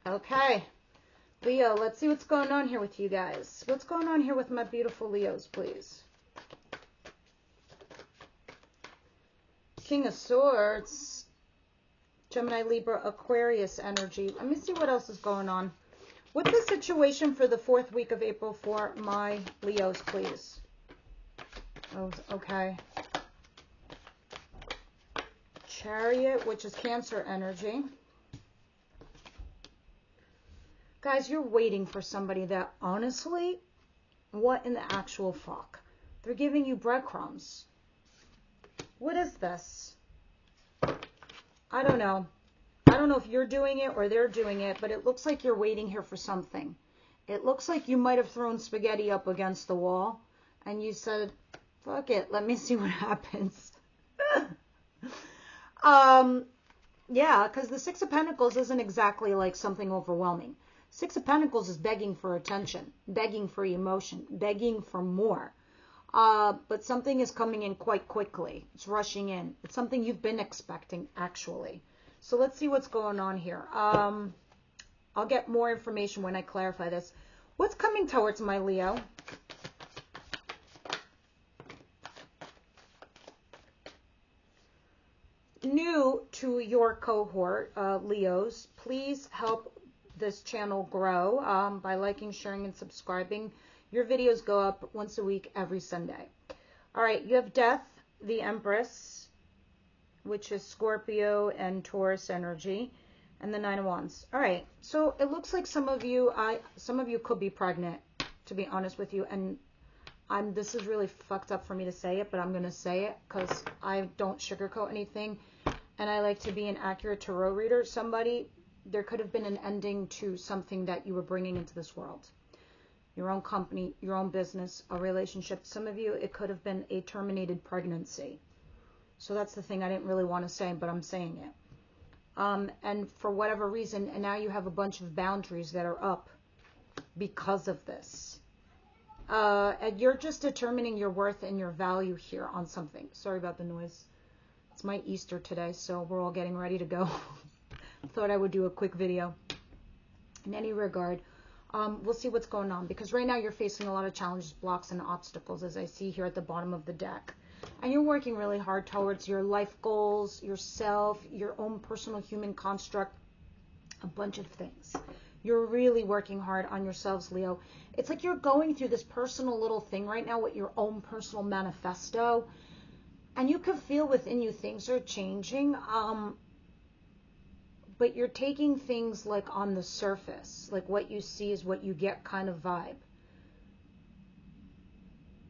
Okay. Leo, let's see what's going on here with you guys. What's going on here with my beautiful Leos, please? King of Swords. Gemini, Libra, Aquarius energy. Let me see what else is going on. What's the situation for the 4th week of April for my Leos, please? Oh, okay. Chariot, which is Cancer energy. Guys, you're waiting for somebody that, honestly, what in the actual fuck? They're giving you breadcrumbs. What is this? I don't know. I don't know if you're doing it or they're doing it, but it looks like you're waiting here for something. It looks like you might have thrown spaghetti up against the wall and you said, fuck it, let me see what happens. Yeah, because the Six of Pentacles isn't exactly like something overwhelming. Six of Pentacles is begging for attention, begging for emotion, begging for more. But something is coming in quite quickly. It's rushing in. It's something you've been expecting, actually. So let's see what's going on here. I'll get more information when I clarify this. What's coming towards my Leo? New to your cohort, Leos, please help this channel grow by liking, sharing, and subscribing. Your videos go up once a week, every Sunday. All right, you have Death, the Empress, which is Scorpio and Taurus energy, and the Nine of Wands. All right, so it looks like some of you could be pregnant, to be honest with you, and this is really fucked up for me to say it, but I'm gonna say it because I don't sugarcoat anything, and I like to be an accurate tarot reader. There could have been an ending to something that you were bringing into this world. Your own company, your own business, a relationship. Some of you, it could have been a terminated pregnancy. So that's the thing I didn't really want to say, but I'm saying it. And for whatever reason, and now you have a bunch of boundaries that are up because of this. And you're just determining your worth and your value here on something. Sorry about the noise. It's my Easter today, so we're all getting ready to go. Thought I would do a quick video. In any regard, we'll see what's going on, because right now you're facing a lot of challenges, blocks, and obstacles, as I see here at the bottom of the deck. And you're working really hard towards your life goals, yourself, your own personal human construct, a bunch of things. You're really working hard on yourselves, Leo. It's like you're going through this personal little thing right now with your own personal manifesto. And you can feel within you things are changing. But you're taking things like on the surface, like what you see is what you get kind of vibe.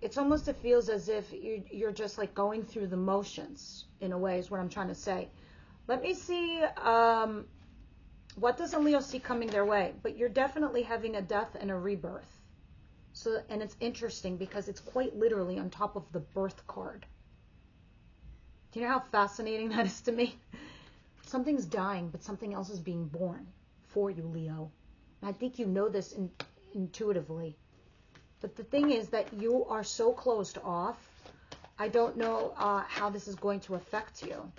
It's almost, it feels as if you're just like going through the motions in a way is what I'm trying to say. Let me see, what does a Leo see coming their way? But you're definitely having a death and a rebirth. So, and it's interesting because it's quite literally on top of the birth card. Do you know how fascinating that is to me? Something's dying, but something else is being born for you, Leo. And I think you know this intuitively. But the thing is that you are so closed off. I don't know how this is going to affect you.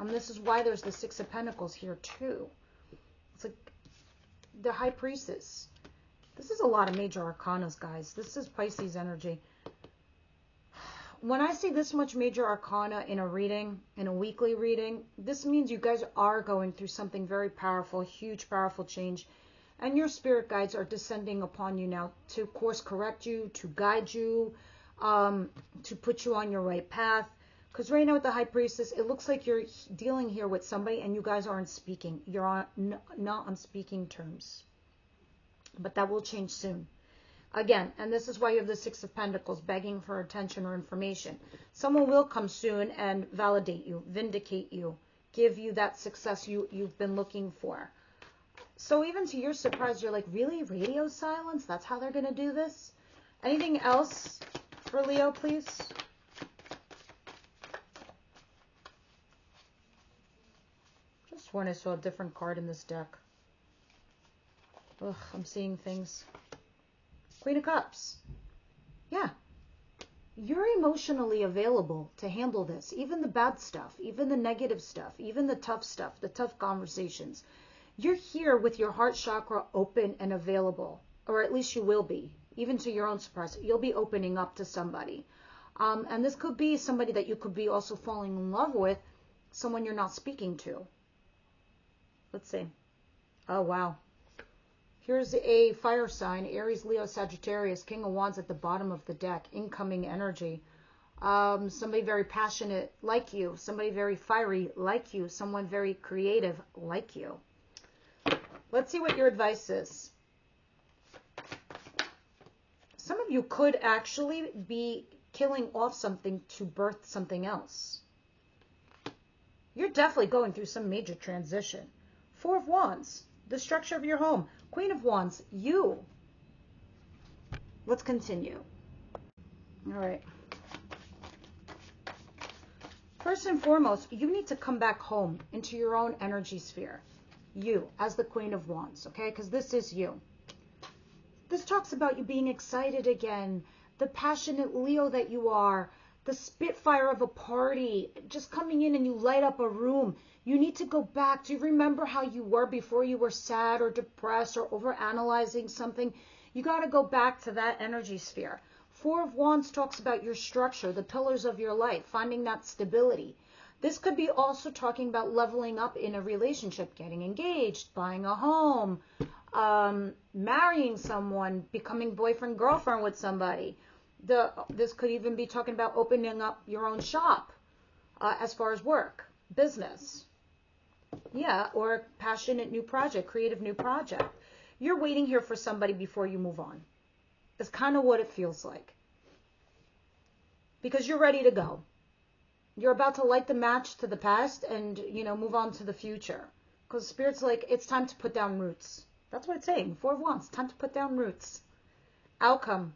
This is why there's the Six of Pentacles here, too. It's like the High Priestess. This is a lot of major arcanas, guys. This is Pisces energy. When I see this much major arcana in a reading, in a weekly reading, this means you guys are going through something very powerful, huge, powerful change. And your spirit guides are descending upon you now to course correct you, to guide you, to put you on your right path. Because right now with the High Priestess, it looks like you're dealing here with somebody and you guys aren't speaking. You're not on speaking terms. But that will change soon. Again, and this is why you have the Six of Pentacles begging for attention or information. Someone will come soon and validate you, vindicate you, give you that success you've been looking for. So even to your surprise, you're like, really? Radio silence? That's how they're going to do this? Anything else for Leo, please? Just when I saw a different card in this deck. Ugh, I'm seeing things. Queen of Cups. Yeah. You're emotionally available to handle this. Even the bad stuff, even the negative stuff, even the tough stuff, the tough conversations. You're here with your heart chakra open and available, or at least you will be, even to your own surprise. You'll be opening up to somebody. And this could be somebody that you could be also falling in love with, someone you're not speaking to. Let's see. Oh, wow. Here's a fire sign, Aries, Leo, Sagittarius, King of Wands at the bottom of the deck, incoming energy. Somebody very passionate like you, somebody very fiery like you, someone very creative like you. Let's see what your advice is. Some of you could actually be killing off something to birth something else. You're definitely going through some major transition. Four of Wands, the structure of your home. Queen of Wands, you. Let's continue. All right. First and foremost, you need to come back home into your own energy sphere. You, as the Queen of Wands, okay? Because this is you. This talks about you being excited again, the passionate Leo that you are, the spitfire of a party, just coming in and you light up a room. You need to go back. Do you remember how you were before you were sad or depressed or overanalyzing something? You got to go back to that energy sphere. Four of Wands talks about your structure, the pillars of your life, finding that stability. This could be also talking about leveling up in a relationship, getting engaged, buying a home, marrying someone, becoming boyfriend, girlfriend with somebody. This could even be talking about opening up your own shop as far as work, business. Yeah, or passionate new project, creative new project. You're waiting here for somebody before you move on. It's kind of what it feels like. Because you're ready to go. You're about to light the match to the past and, move on to the future. Because Spirit's like, it's time to put down roots. That's what it's saying. Four of Wands, time to put down roots. Outcome.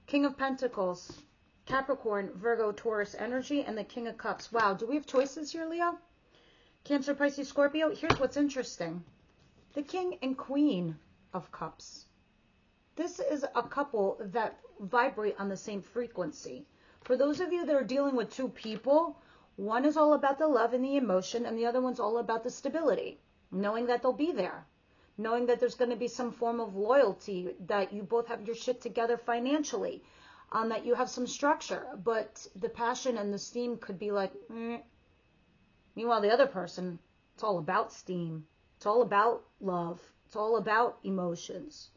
King of Pentacles, Capricorn, Virgo, Taurus energy, and the King of Cups. Wow, do we have choices here, Leo? Cancer, Pisces, Scorpio. Here's what's interesting. The King and Queen of Cups. This is a couple that vibrate on the same frequency. For those of you that are dealing with two people, one is all about the love and the emotion, and the other one's all about the stability, knowing that they'll be there, knowing that there's going to be some form of loyalty, that you both have your shit together financially, that you have some structure, but the passion and the steam could be like, Meanwhile, the other person, it's all about steam. It's all about love. It's all about emotions.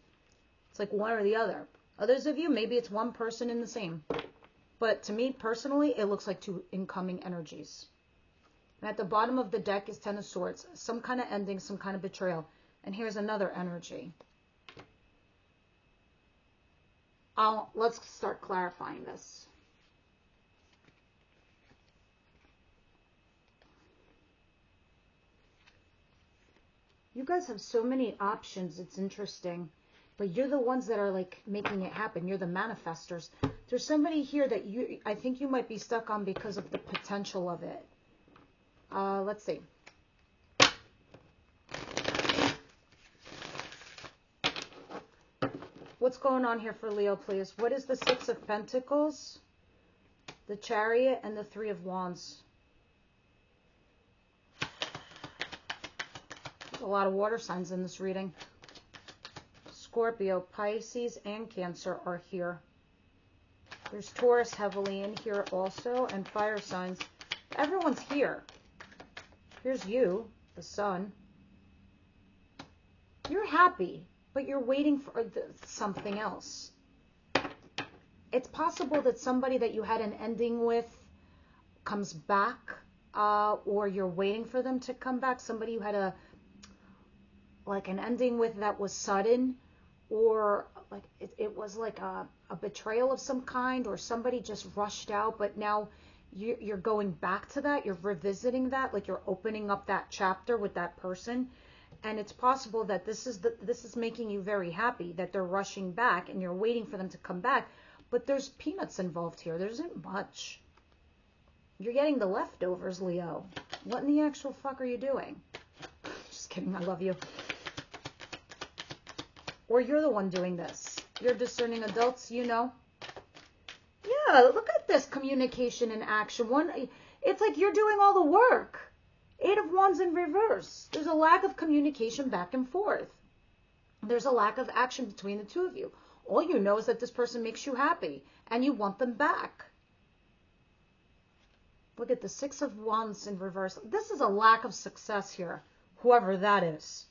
It's like one or the other. Others of you, maybe it's one person in the same. But to me, personally, it looks like two incoming energies. And at the bottom of the deck is Ten of Swords. Some kind of ending, some kind of betrayal. And here's another energy. Let's start clarifying this. You guys have so many options. It's interesting. But you're the ones that are like making it happen. You're the manifestors. There's somebody here that I think you might be stuck on because of the potential of it. Let's see. What's going on here for Leo, please? What is the Six of Pentacles, the Chariot, and the Three of Wands? There's a lot of water signs in this reading. Scorpio, Pisces, and Cancer are here. There's Taurus heavily in here also, and fire signs. Everyone's here. Here's you, the Sun. You're happy, but you're waiting for something else. It's possible that somebody that you had an ending with comes back, or you're waiting for them to come back. Somebody you had an ending with that was sudden, or like it was like a betrayal of some kind, or somebody just rushed out, but now you're going back to that, you're revisiting that, like you're opening up that chapter with that person. And it's possible that this is making you very happy, that they're rushing back and you're waiting for them to come back. But there's peanuts involved here. There isn't much. You're getting the leftovers, Leo. What in the actual fuck are you doing? Just kidding. I love you. Or you're the one doing this. You're discerning adults, you know. Yeah, look at this communication in action. It's like you're doing all the work. 8 of Wands in reverse. There's a lack of communication back and forth. There's a lack of action between the two of you. All you know is that this person makes you happy and you want them back. Look at the 6 of Wands in reverse. This is a lack of success here, whoever that is.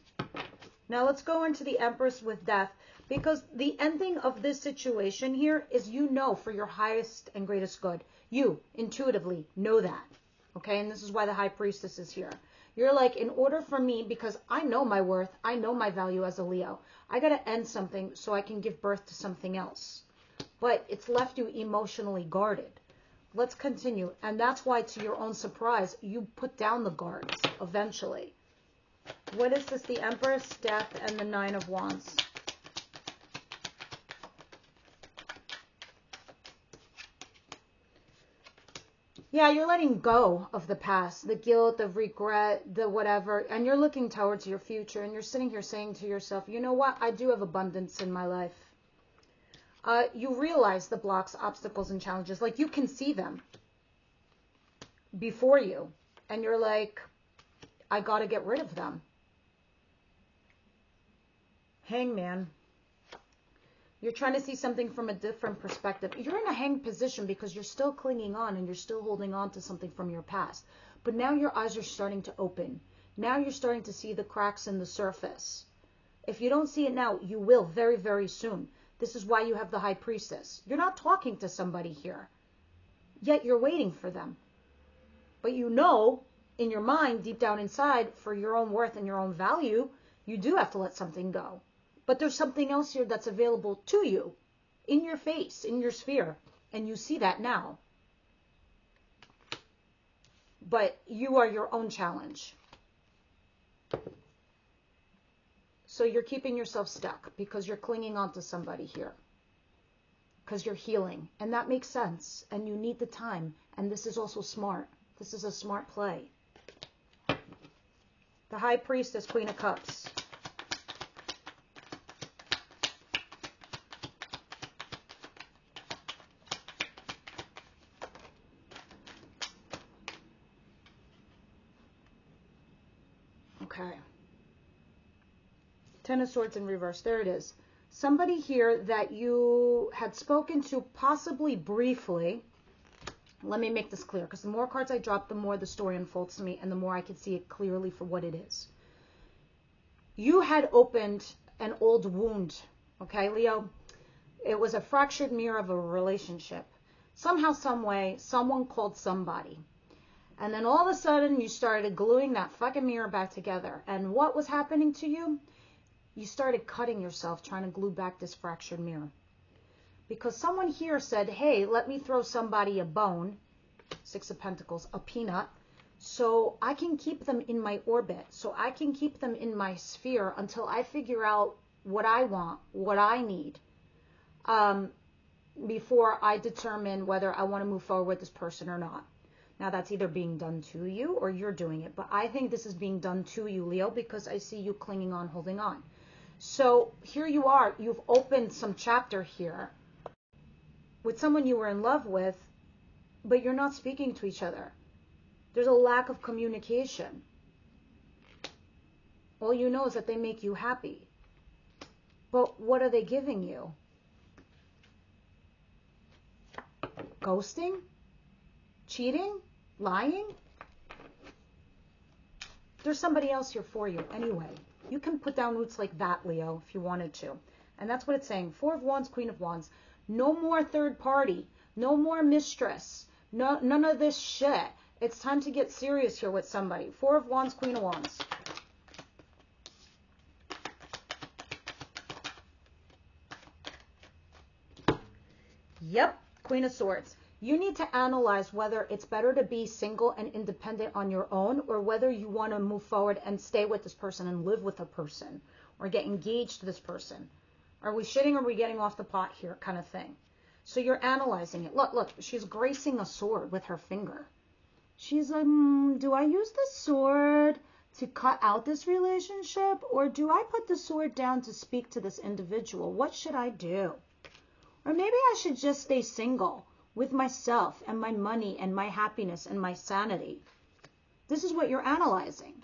Now let's go into the Empress with Death, because the ending of this situation here is, you know, for your highest and greatest good. You intuitively know that. Okay, and this is why the High Priestess is here. You're like, in order for me, because I know my worth, I know my value as a Leo, I got to end something so I can give birth to something else. But it's left you emotionally guarded. Let's continue. And that's why, to your own surprise, you put down the guards eventually. What is this? The Empress, Death, and the 9 of Wands. Yeah, you're letting go of the past, the guilt, the regret, the whatever, and you're looking towards your future, and you're sitting here saying to yourself, you know what? I do have abundance in my life. You realize the blocks, obstacles, and challenges. Like, you can see them before you, and you're like, I got to get rid of them. Hangman. You're trying to see something from a different perspective. You're in a hanged position because you're still clinging on and you're still holding on to something from your past. But now your eyes are starting to open. Now you're starting to see the cracks in the surface. If you don't see it now, you will very, very soon. This is why you have the High Priestess. You're not talking to somebody here, yet you're waiting for them. But you know, in your mind, deep down inside, for your own worth and your own value, you do have to let something go. But there's something else here that's available to you, in your face, in your sphere, and you see that now. But you are your own challenge. So you're keeping yourself stuck because you're clinging on to somebody here. Because you're healing. And that makes sense. And you need the time. And this is also smart. This is a smart play. The High Priestess, Queen of Cups. Okay. 10 of Swords in reverse. There it is. Somebody here that you had spoken to possibly briefly. Let me make this clear, because the more cards I drop, the more the story unfolds to me and the more I can see it clearly for what it is. You had opened an old wound, okay, Leo? It was a fractured mirror of a relationship. Somehow, some way, someone called somebody. And then all of a sudden, you started gluing that fucking mirror back together. And what was happening to you? You started cutting yourself trying to glue back this fractured mirror. Because someone here said, hey, let me throw somebody a bone, 6 of Pentacles, a peanut, so I can keep them in my orbit, so I can keep them in my sphere until I figure out what I want, what I need, before I determine whether I want to move forward with this person or not. Now, that's either being done to you or you're doing it. But I think this is being done to you, Leo, because I see you clinging on, holding on. So here you are. You've opened some chapter here with someone you were in love with, but you're not speaking to each other. There's a lack of communication. All you know is that they make you happy. But what are they giving you? Ghosting? Cheating? Lying? There's somebody else here for you anyway. You can put down roots like that, Leo, if you wanted to. And that's what it's saying. 4 of Wands, Queen of Wands. No more third party. No more mistress. No, none of this shit. It's time to get serious here with somebody. 4 of Wands, Queen of Wands. Yep, Queen of Swords. You need to analyze whether it's better to be single and independent on your own, or whether you want to move forward and stay with this person and live with a person, or get engaged to this person. Are we shitting or are we getting off the pot here, kind of thing? So you're analyzing it. Look, she's gracing a sword with her finger. She's like, do I use the sword to cut out this relationship, or do I put the sword down to speak to this individual? What should I do? Or maybe I should just stay single. with myself and my money and my happiness and my sanity? This is what you're analyzing.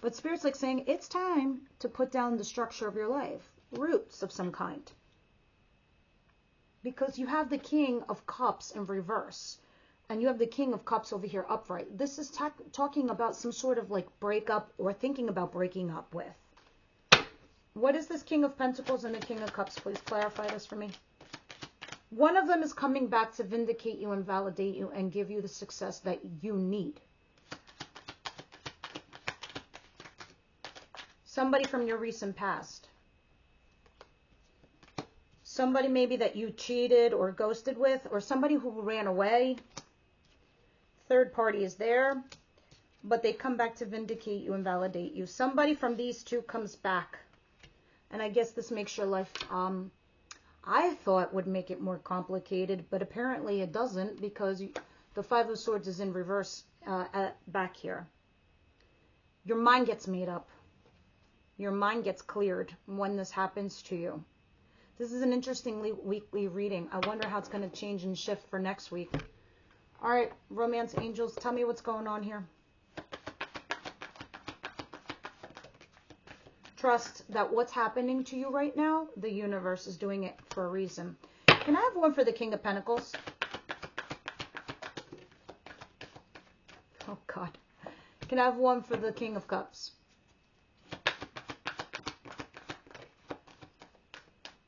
But Spirit's like saying it's time to put down the structure of your life, roots of some kind. Because you have the King of Cups in reverse, and you have the King of Cups over here upright. This is talking about some sort of like breakup or thinking about breaking up with. What is this King of Pentacles and the King of Cups? Please clarify this for me. One of them is coming back to vindicate you and validate you and give you the success that you need. Somebody from your recent past. Somebody maybe that you cheated or ghosted with, or somebody who ran away. Third party is there, but they come back to vindicate you and validate you. Somebody from these two comes back. And I guess this makes your life, I thought would make it more complicated, but apparently it doesn't, because the Five of Swords is in reverse back here. Your mind gets made up. Your mind gets cleared when this happens to you. This is an interesting weekly reading. I wonder how it's going to change and shift for next week. All right, romance angels, tell me what's going on here. Trust that what's happening to you right now, the universe is doing it for a reason. Can I have one for the King of Pentacles? Oh, God. Can I have one for the King of Cups?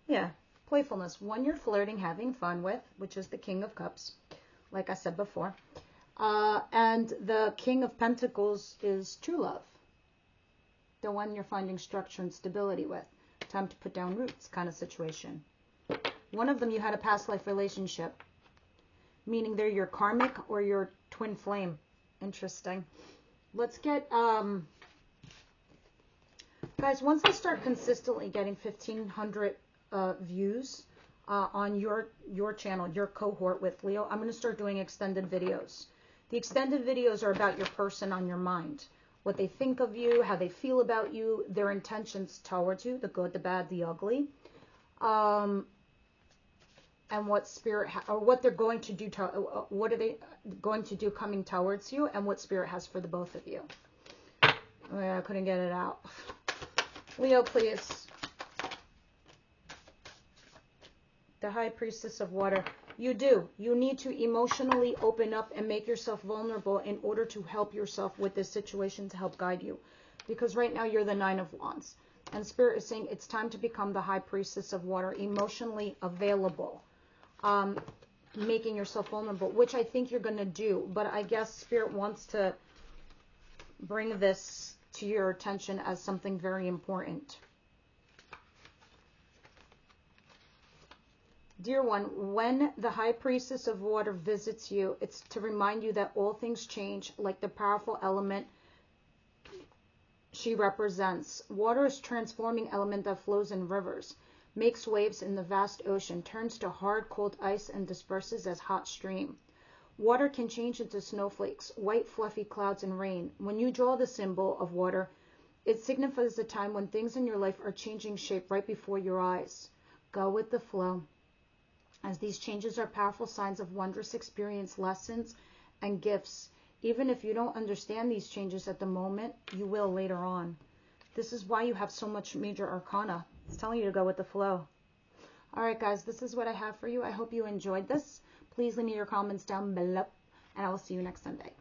Yeah, playfulness. One you're flirting, having fun with, which is the King of Cups, like I said before. And the King of Pentacles is true love. The one you're finding structure and stability with. Time to put down roots kind of situation. One of them you had a past life relationship, meaning they're your karmic or your twin flame. Interesting. Let's get, guys, once I start consistently getting 1,500 views on your channel, your cohort with Leo, I'm going to start doing extended videos. The extended videos are about your person on your mind. What they think of you, how they feel about you, their intentions towards you, the good, the bad, the ugly. And what spirit, or what they're going to do, what are they going to do coming towards you, and what spirit has for the both of you. Oh, yeah, I couldn't get it out. Leo, please. The High Priestess of Water. You do. You need to emotionally open up and make yourself vulnerable in order to help yourself with this situation, to help guide you. Because right now you're the Nine of Wands. And Spirit is saying it's time to become the High Priestess of Water, emotionally available. Making yourself vulnerable, which I think you're going to do. But I guess Spirit wants to bring this to your attention as something very important. Dear one, when the High Priestess of Water visits you, it's to remind you that all things change, like the powerful element she represents. Water is a transforming element that flows in rivers, makes waves in the vast ocean, turns to hard, cold ice, and disperses as hot stream. Water can change into snowflakes, white, fluffy clouds, and rain. When you draw the symbol of water, it signifies a time when things in your life are changing shape right before your eyes. Go with the flow, as these changes are powerful signs of wondrous experience, lessons, and gifts. Even if you don't understand these changes at the moment, you will later on. This is why you have so much major arcana. It's telling you to go with the flow. All right, guys, this is what I have for you. I hope you enjoyed this. Please leave me your comments down below, and I will see you next Sunday.